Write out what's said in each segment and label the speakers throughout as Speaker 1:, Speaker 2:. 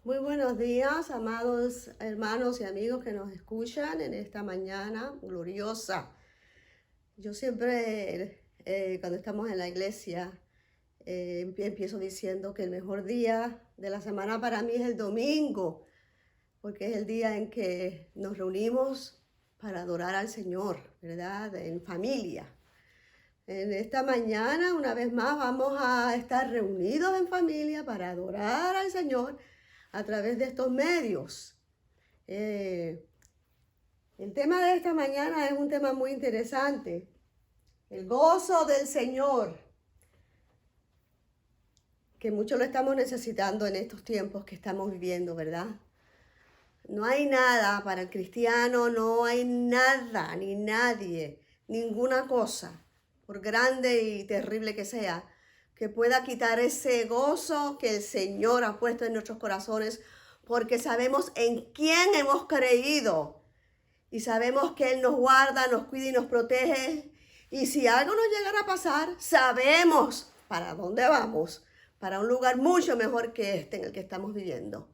Speaker 1: Muy buenos días, amados hermanos y amigos que nos escuchan en esta mañana gloriosa. Yo siempre, cuando estamos en la iglesia, empiezo diciendo que el mejor día de la semana para mí es el domingo, porque es el día en que nos reunimos para adorar al Señor, ¿verdad? En familia. En esta mañana, una vez más, vamos a estar reunidos en familia para adorar al Señor a través de estos medios. Eh, el tema de esta mañana es un tema muy interesante. El gozo del Señor, que mucho lo estamos necesitando en estos tiempos que estamos viviendo, ¿verdad? No hay nada para el cristiano, no hay nada, ni nadie, ninguna cosa, por grande y terrible que sea, que pueda quitar ese gozo que el Señor ha puesto en nuestros corazones, porque sabemos en quién hemos creído y sabemos que Él nos guarda, nos cuida y nos protege. Y si algo nos llegara a pasar, sabemos para dónde vamos, para un lugar mucho mejor que este en el que estamos viviendo.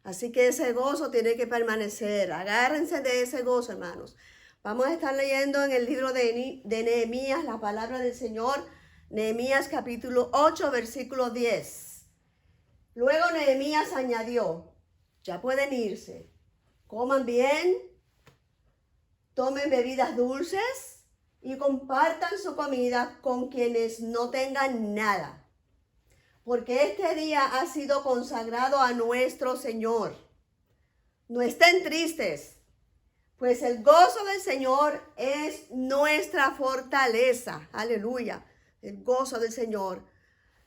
Speaker 1: Así que ese gozo tiene que permanecer. Agárrense de ese gozo, hermanos. Vamos a estar leyendo en el libro de Nehemías la palabra del Señor. Nehemías capítulo 8, versículo 10. Luego Nehemías añadió, ya pueden irse, coman bien, tomen bebidas dulces y compartan su comida con quienes no tengan nada, porque este día ha sido consagrado a nuestro Señor. No estén tristes, pues el gozo del Señor es nuestra fortaleza. Aleluya. El gozo del Señor,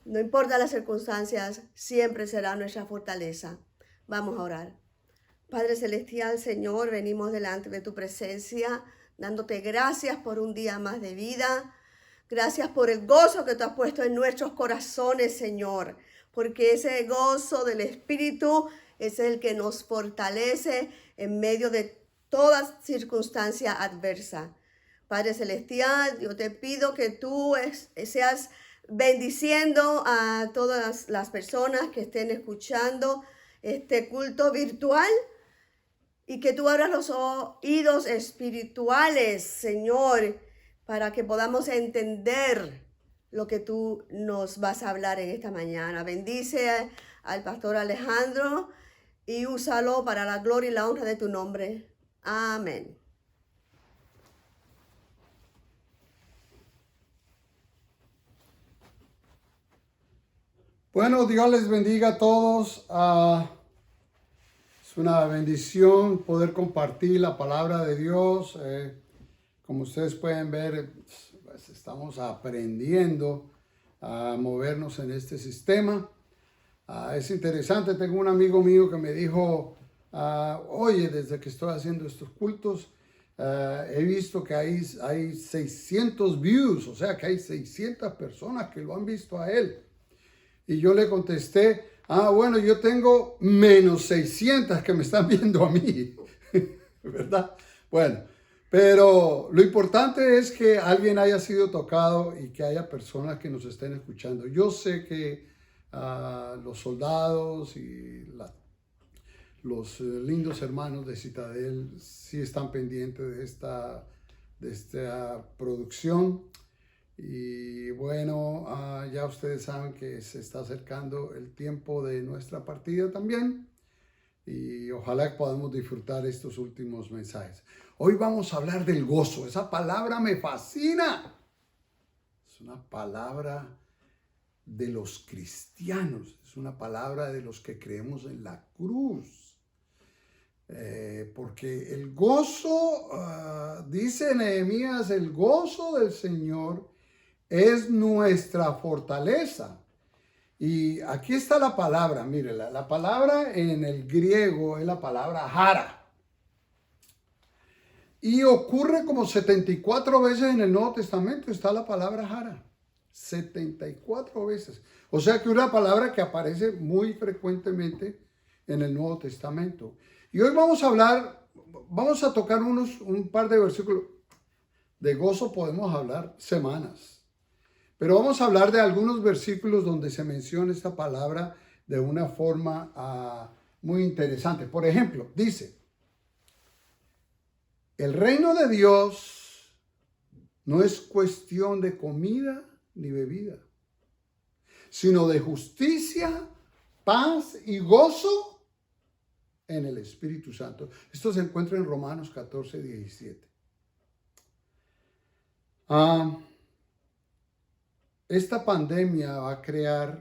Speaker 1: no importa las circunstancias, siempre será nuestra fortaleza. Vamos a orar. Padre Celestial, Señor, venimos delante de tu presencia, dándote gracias por un día más de vida. Gracias por el gozo que tú has puesto en nuestros corazones, Señor, porque ese gozo del Espíritu es el que nos fortalece en medio de toda circunstancia adversa. Padre Celestial, yo te pido que tú seas bendiciendo a todas las personas que estén escuchando este culto virtual y que tú abras los oídos espirituales, Señor, para que podamos entender lo que tú nos vas a hablar en esta mañana. Bendice al pastor Alejandro y úsalo para la gloria y la honra de tu nombre. Amén.
Speaker 2: Bueno, Dios les bendiga a todos. Es una bendición poder compartir la palabra de Dios. Como ustedes pueden ver, pues, estamos aprendiendo a movernos en este sistema. Es interesante, tengo un amigo mío que me dijo, oye, desde que estoy haciendo estos cultos, he visto que hay 600 views, o sea que hay 600 personas que lo han visto a él. Y yo le contesté, bueno, yo tengo menos 600 que me están viendo a mí, ¿verdad? Bueno, pero lo importante es que alguien haya sido tocado y que haya personas que nos estén escuchando. Yo sé que los soldados y los lindos hermanos de Citadel sí están pendientes de esta producción. Y bueno, ya ustedes saben que se está acercando el tiempo de nuestra partida también. Y ojalá que podamos disfrutar estos últimos mensajes. Hoy vamos a hablar del gozo. Esa palabra me fascina. Es una palabra de los cristianos. Es una palabra de los que creemos en la cruz. Porque el gozo, dice Nehemías, el gozo del Señor es nuestra fortaleza. Y aquí está la palabra, mire, la palabra en el griego es la palabra jara. Y ocurre como 74 veces en el Nuevo Testamento está la palabra jara. 74 veces. O sea que una palabra que aparece muy frecuentemente en el Nuevo Testamento. Y hoy vamos a tocar un par de versículos. De gozo podemos hablar semanas. Pero vamos a hablar de algunos versículos donde se menciona esta palabra de una forma muy interesante. Por ejemplo, dice, el reino de Dios no es cuestión de comida ni bebida, sino de justicia, paz y gozo en el Espíritu Santo. Esto se encuentra en Romanos 14, 17. Esta pandemia va a crear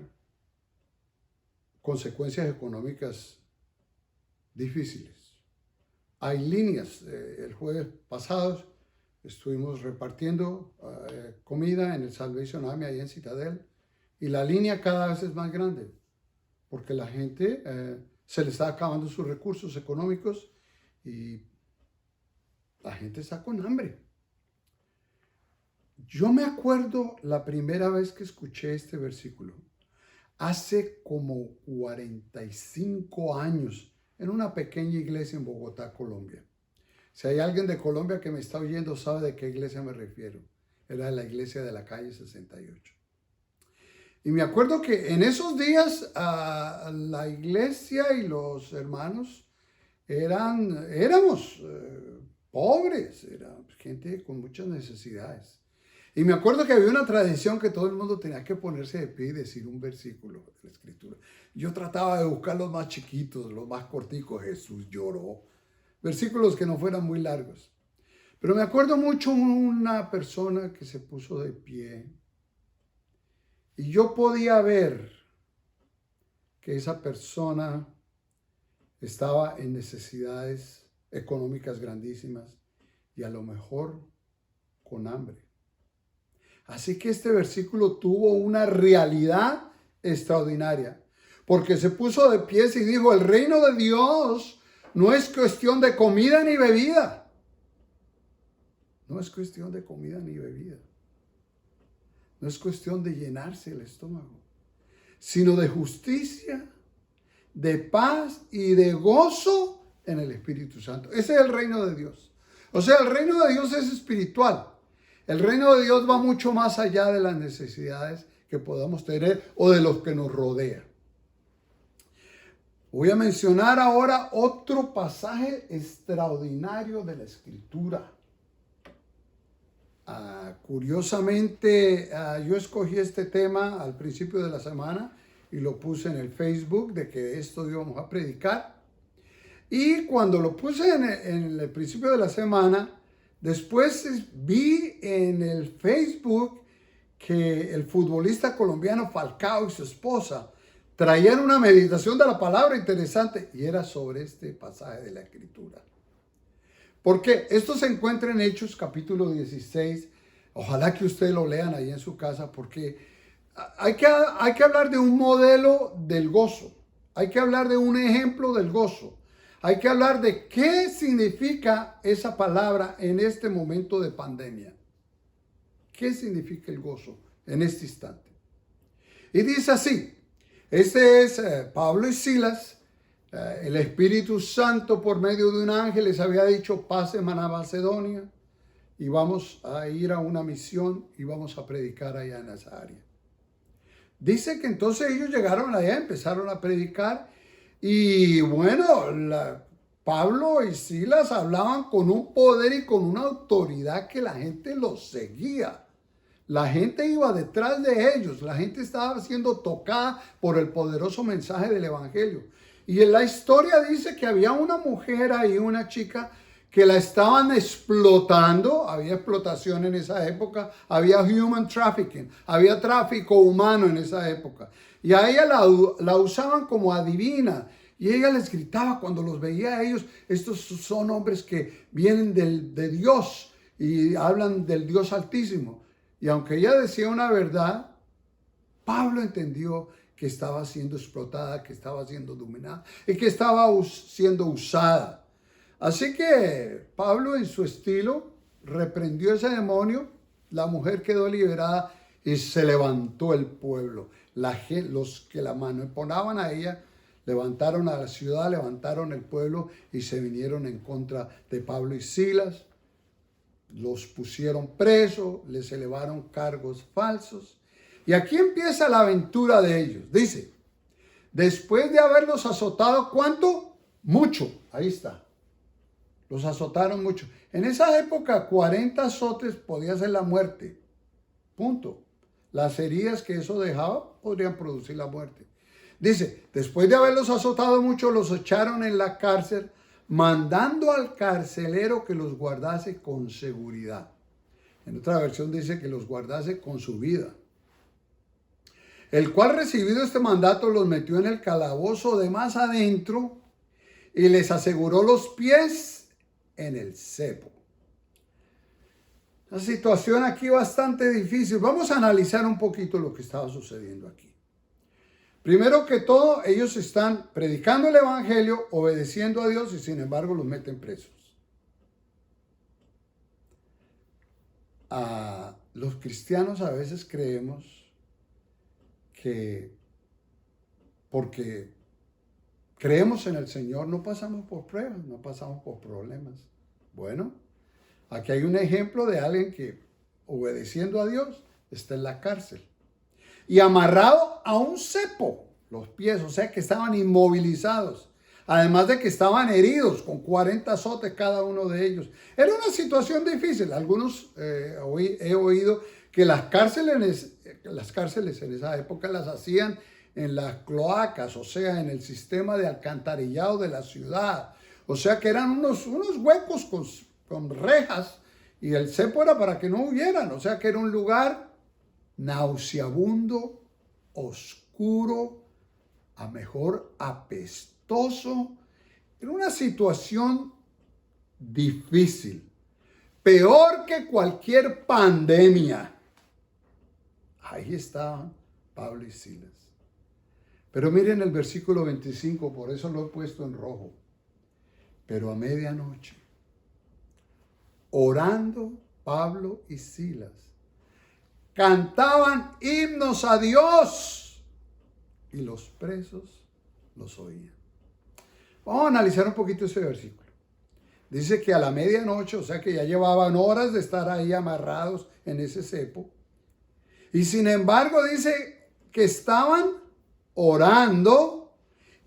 Speaker 2: consecuencias económicas difíciles. Hay líneas. El jueves pasado estuvimos repartiendo comida en el Salvation Army, ahí en Citadel, y la línea cada vez es más grande, porque la gente se le está acabando sus recursos económicos y la gente está con hambre. Yo me acuerdo la primera vez que escuché este versículo, hace como 45 años, en una pequeña iglesia en Bogotá, Colombia. Si hay alguien de Colombia que me está oyendo, sabe de qué iglesia me refiero. Era la iglesia de la calle 68. Y me acuerdo que en esos días la iglesia y los hermanos éramos pobres, era gente con muchas necesidades. Y me acuerdo que había una tradición que todo el mundo tenía que ponerse de pie y decir un versículo de la Escritura. Yo trataba de buscar los más chiquitos, los más corticos. Jesús lloró. Versículos que no fueran muy largos. Pero me acuerdo mucho una persona que se puso de pie. Y yo podía ver que esa persona estaba en necesidades económicas grandísimas y a lo mejor con hambre. Así que este versículo tuvo una realidad extraordinaria, porque se puso de pie y dijo, el reino de Dios no es cuestión de comida ni bebida. No es cuestión de comida ni bebida. No es cuestión de llenarse el estómago, sino de justicia, de paz y de gozo en el Espíritu Santo. Ese es el reino de Dios. O sea, el reino de Dios es espiritual. El reino de Dios va mucho más allá de las necesidades que podamos tener o de los que nos rodean. Voy a mencionar ahora otro pasaje extraordinario de la Escritura. Curiosamente, yo escogí este tema al principio de la semana y lo puse en el Facebook de que esto íbamos a predicar. Y cuando lo puse en el principio de la semana, después vi en el Facebook que el futbolista colombiano Falcao y su esposa traían una meditación de la palabra interesante y era sobre este pasaje de la Escritura. Porque esto se encuentra en Hechos capítulo 16. Ojalá que ustedes lo lean ahí en su casa porque hay que hablar de un modelo del gozo. Hay que hablar de un ejemplo del gozo. Hay que hablar de qué significa esa palabra en este momento de pandemia. ¿Qué significa el gozo en este instante? Y dice así, este es Pablo y Silas, el Espíritu Santo por medio de un ángel les había dicho, pasen a Macedonia y vamos a ir a una misión y vamos a predicar allá en esa área. Dice que entonces ellos llegaron allá, empezaron a predicar. Y bueno, Pablo y Silas hablaban con un poder y con una autoridad que la gente los seguía. La gente iba detrás de ellos. La gente estaba siendo tocada por el poderoso mensaje del Evangelio. Y en la historia dice que había una mujer ahí, una chica, que la estaban explotando. Había explotación en esa época. Había human trafficking. Había tráfico humano en esa época. Y a ella la usaban como adivina. Y ella les gritaba cuando los veía a ellos. Estos son hombres que vienen de Dios y hablan del Dios Altísimo. Y aunque ella decía una verdad, Pablo entendió que estaba siendo explotada, que estaba siendo dominada y que estaba siendo usada. Así que Pablo en su estilo reprendió ese demonio. La mujer quedó liberada y se levantó el pueblo. Los que la manipulaban a ella levantaron a la ciudad, levantaron el pueblo y se vinieron en contra de Pablo y Silas. Los pusieron presos, les elevaron cargos falsos. Y aquí empieza la aventura de ellos. Dice, Después de haberlos azotado, ¿cuánto? Mucho. Ahí está. Los azotaron mucho. En esa época, 40 azotes podía ser la muerte. Punto. Las heridas que eso dejaba podrían producir la muerte. Dice, después de haberlos azotado mucho, los echaron en la cárcel, mandando al carcelero que los guardase con seguridad. En otra versión dice que los guardase con su vida. El cual, recibido este mandato, los metió en el calabozo de más adentro y les aseguró los pies en el cepo. Una situación aquí bastante difícil. Vamos a analizar un poquito lo que estaba sucediendo aquí. Primero que todo, ellos están predicando el evangelio, obedeciendo a Dios y sin embargo los meten presos. Los cristianos a veces creemos que porque creemos en el Señor no pasamos por pruebas, no pasamos por problemas. Bueno, aquí hay un ejemplo de alguien que obedeciendo a Dios está en la cárcel. Y amarrado a un cepo, los pies, o sea que estaban inmovilizados. Además de que estaban heridos con 40 azotes cada uno de ellos. Era una situación difícil. Algunos he oído que las cárceles en esa época las hacían en las cloacas, o sea, en el sistema de alcantarillado de la ciudad. O sea que eran unos huecos con rejas y el cepo era para que no hubieran. O sea que era un lugar nauseabundo, oscuro, a mejor apestoso. Era una situación difícil, peor que cualquier pandemia. Ahí estaban Pablo y Silas. Pero miren el versículo 25, por eso lo he puesto en rojo. Pero a medianoche, orando Pablo y Silas, cantaban himnos a Dios y los presos los oían. Vamos a analizar un poquito ese versículo. Dice que a la medianoche, o sea que ya llevaban horas de estar ahí amarrados en ese cepo. Y sin embargo dice que estaban orando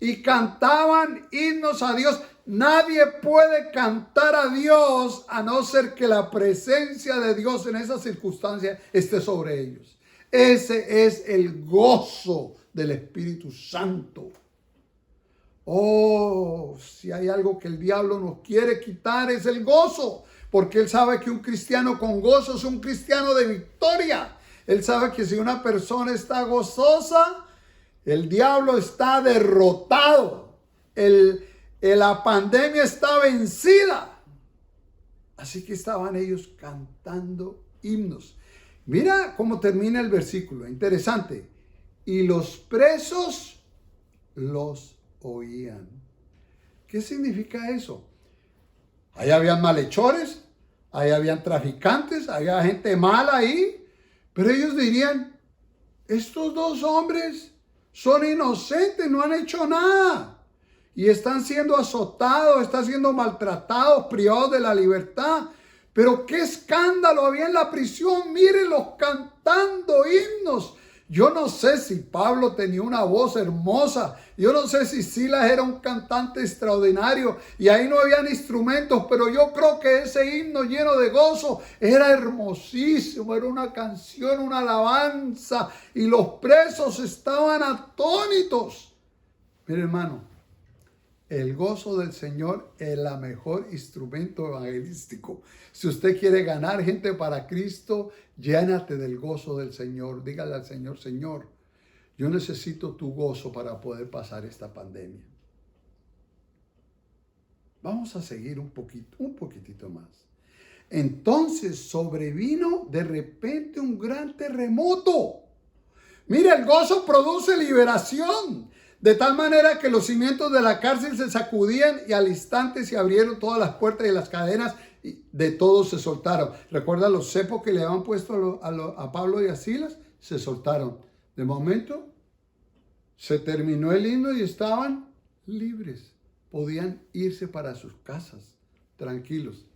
Speaker 2: y cantaban himnos a Dios. Nadie puede cantar a Dios a no ser que la presencia de Dios en esa circunstancia esté sobre ellos. Ese es el gozo del Espíritu Santo. Oh, si hay algo que el diablo nos quiere quitar es el gozo, porque él sabe que un cristiano con gozo es un cristiano de victoria. Él sabe que si una persona está gozosa, el diablo está derrotado. La pandemia está vencida. Así que estaban ellos cantando himnos. Mira cómo termina el versículo, interesante. Y los presos los oían. ¿Qué significa eso? Ahí habían malhechores, ahí habían traficantes, había gente mala ahí. Pero ellos dirían, estos dos hombres son inocentes, no han hecho nada. Y están siendo azotados, están siendo maltratados, privados de la libertad. Pero qué escándalo había en la prisión, mírenlos cantando himnos. Yo no sé si Pablo tenía una voz hermosa. Yo no sé si Silas era un cantante extraordinario y ahí no habían instrumentos, pero yo creo que ese himno lleno de gozo era hermosísimo, era una canción, una alabanza y los presos estaban atónitos. Mire, hermano, el gozo del Señor es el mejor instrumento evangelístico. Si usted quiere ganar gente para Cristo, llénate del gozo del Señor. Dígale al Señor, Señor, yo necesito tu gozo para poder pasar esta pandemia. Vamos a seguir un poquitito más. Entonces sobrevino de repente un gran terremoto. Mira, el gozo produce liberación. De tal manera que los cimientos de la cárcel se sacudían y al instante se abrieron todas las puertas y las cadenas y de todos se soltaron. ¿Recuerda los cepos que le habían puesto a Pablo y a Silas? Se soltaron. De momento se terminó el himno y estaban libres. Podían irse para sus casas tranquilos.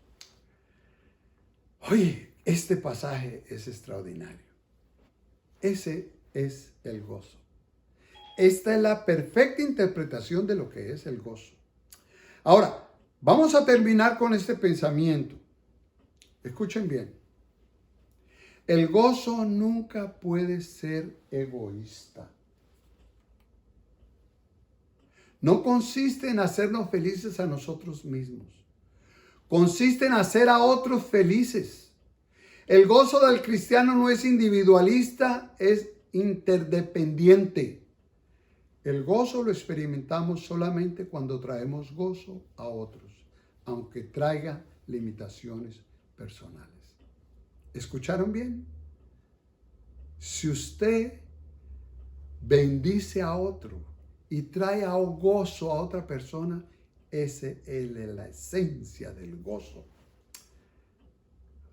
Speaker 2: Oye, este pasaje es extraordinario. Ese es el gozo. Esta es la perfecta interpretación de lo que es el gozo. Ahora, vamos a terminar con este pensamiento. Escuchen bien. El gozo nunca puede ser egoísta. No consiste en hacernos felices a nosotros mismos. Consiste en hacer a otros felices. El gozo del cristiano no es individualista, es interdependiente. El gozo lo experimentamos solamente cuando traemos gozo a otros, aunque traiga limitaciones personales. ¿Escucharon bien? Si usted bendice a otro y trae a gozo a otra persona, esa es la esencia del gozo.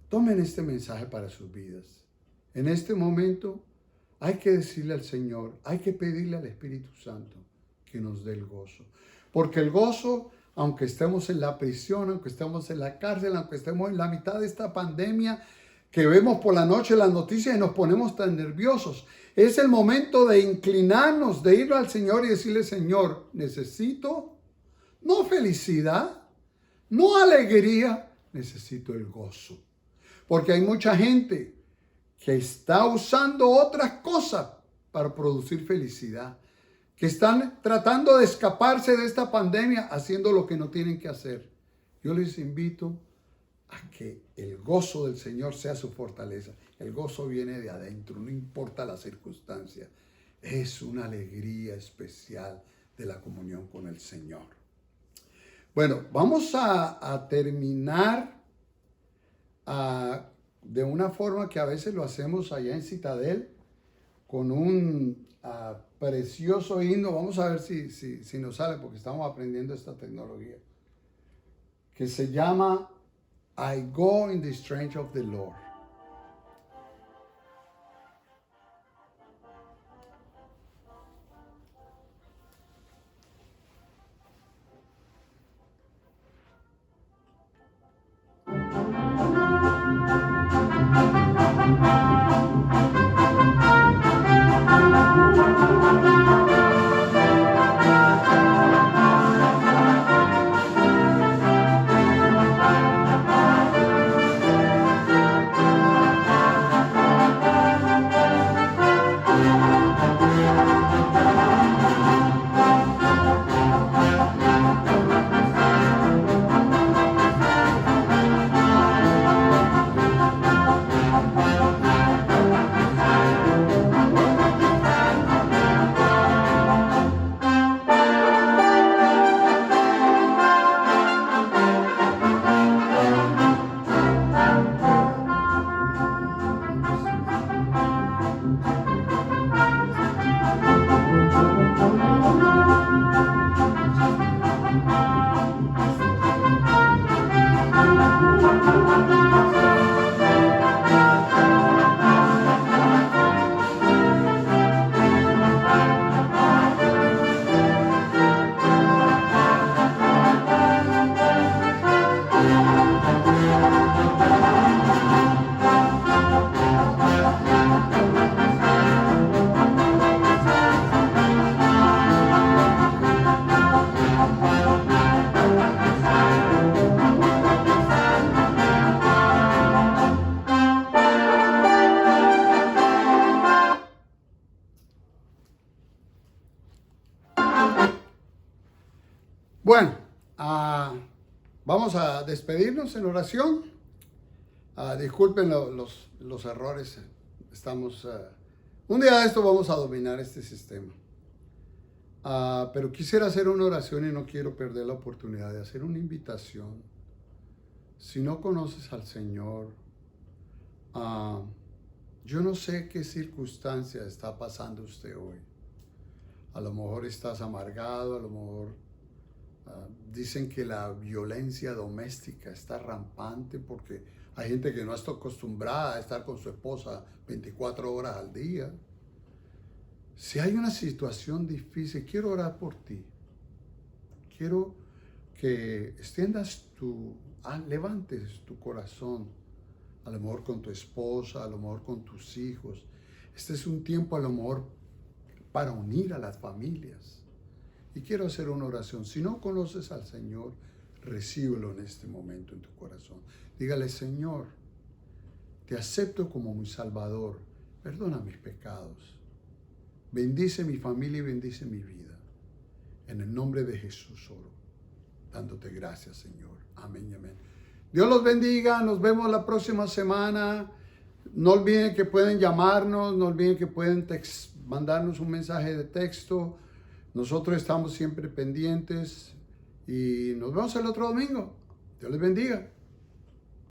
Speaker 2: Tomen este mensaje para sus vidas. En este momento hay que decirle al Señor, hay que pedirle al Espíritu Santo que nos dé el gozo. Porque el gozo, aunque estemos en la prisión, aunque estemos en la cárcel, aunque estemos en la mitad de esta pandemia, que vemos por la noche las noticias y nos ponemos tan nerviosos, es el momento de inclinarnos, de ir al Señor y decirle, Señor, necesito no felicidad, no alegría, necesito el gozo. Porque hay mucha gente que está usando otras cosas para producir felicidad, que están tratando de escaparse de esta pandemia haciendo lo que no tienen que hacer. Yo les invito a que el gozo del Señor sea su fortaleza. El gozo viene de adentro, no importa la circunstancia. Es una alegría especial de la comunión con el Señor. Bueno, vamos a terminar de una forma que a veces lo hacemos allá en Citadel, con un precioso himno. Vamos a ver si nos sale, porque estamos aprendiendo esta tecnología, que se llama I Go in the Strength of the Lord. Bueno, vamos a despedirnos en oración. Disculpen los errores. Estamos, un día de esto vamos a dominar este sistema. Pero quisiera hacer una oración y no quiero perder la oportunidad de hacer una invitación. Si no conoces al Señor, yo no sé qué circunstancia está pasando usted hoy. A lo mejor estás amargado, a lo mejor dicen que la violencia doméstica está rampante porque hay gente que no está acostumbrada a estar con su esposa 24 horas al día. Si hay una situación difícil, quiero orar por ti. Quiero que extiendas levantes tu corazón, a lo mejor con tu esposa, a lo mejor con tus hijos. Este es un tiempo a lo mejor para unir a las familias. Y quiero hacer una oración. Si no conoces al Señor, recíbelo en este momento en tu corazón. Dígale: Señor, te acepto como mi Salvador. Perdona mis pecados. Bendice mi familia y bendice mi vida. En el nombre de Jesús oro, dándote gracias, Señor. Amén y amén. Dios los bendiga. Nos vemos la próxima semana. No olviden que pueden llamarnos. No olviden que pueden mandarnos un mensaje de texto. Nosotros estamos siempre pendientes. Y nos vemos el otro domingo. Dios les bendiga.